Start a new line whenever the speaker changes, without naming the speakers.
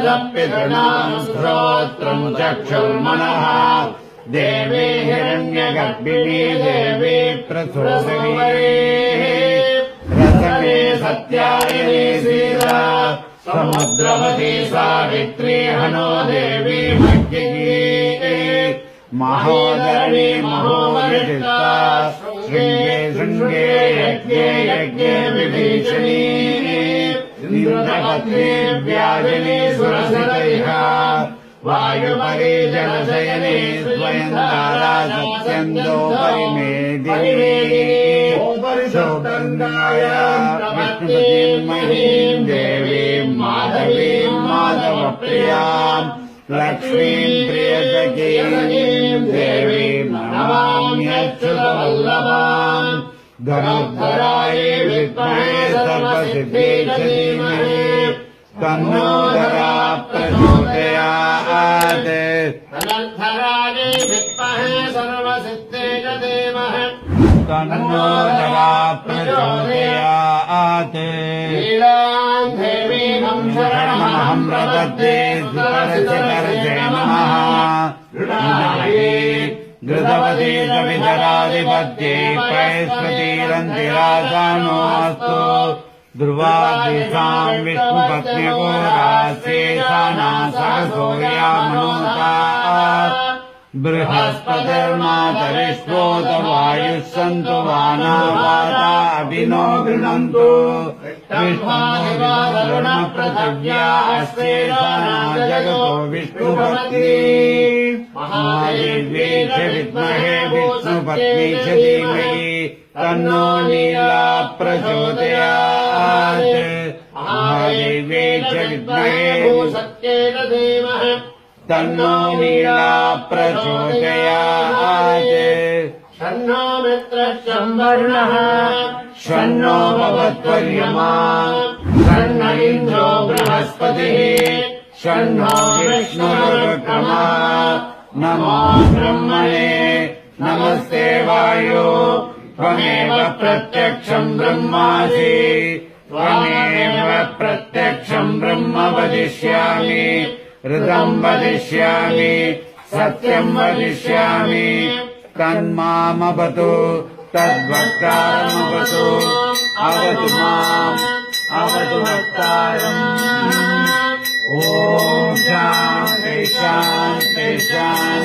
पितॄणाम् श्रोत्रम् चक्षुर्मनः देवी हिरण्यगर्भिणी देवी प्रसूतिनी रसने सत्यायनी सीता समुद्रवती सावित्री हनो देवी मह्यगी महोदरणी महोदरिता शृङ्गे शृङ्गे यज्ञे यज्ञे विभीषणी इन्द्रपत्नी व्याजिनी सुरसरैः वायुपरि जलशयने स्वयंकारा सत्यन्दोपरि मेदिनी सौगन्धायाम् विष्णुपतिम् महीम् देवीम् माधवीम् माधवप्रियाम् लक्ष्मीम् प्रियसखीम् देवीम् नमाम्यच्युतवल्लभाम् धनुर्धरायै विद्महे सर्वसिद्धे धीमहि तन्नो धरा प्रचोदयात् धनुर्धरायै विद्महे सर्वसिद्धे धीमहि तन्नो धरा प्रचोदयात् लीलाम् देवीमम् शरणमहं प्रपद्ये सुरसितर्षे नमः घृतवती कविधराधिपत्ये प्रयस्पतिरन्तिराजानोऽस्तु ध्रुवादिशाम् विष्णुपत्न्यको राशेषाना सहसोर्यामनोता बृहस्पतिर्मातरिष्वोत वायुः सन्तु वाना वाता अभिनो गृह्णन्तु विष्णुर्वरुणपृथिव्या अस्येषाना जगतो विष्णुपत्नी महादेव्यै च विद्महे विष्णुपत्नी च धीमहि तन्नो नीला प्रचोदयात् महादेव्यै च विद्महे सत्यै च धीमहि तन्नो नीला प्रचोदयात् शन्नो मित्रश्चम्बर्णः शन्नो भवत्वर्यमा शन्न इन्द्रो बृहस्पतिः शन्नो विष्णुरुक्रमा नमो ब्रह्मणे नमस्ते वायो त्वमेव प्रत्यक्षम् ब्रह्मासि त्वमेव प्रत्यक्षम् ब्रह्म वदिष्यामि ऋतम् वदिष्यामि सत्यम् वदिष्यामि तन्मामवतु तद्वक्तारमवतु अवतु माम् अवतु वक्तारम् ॐ शान्ति शान्ति शान्ति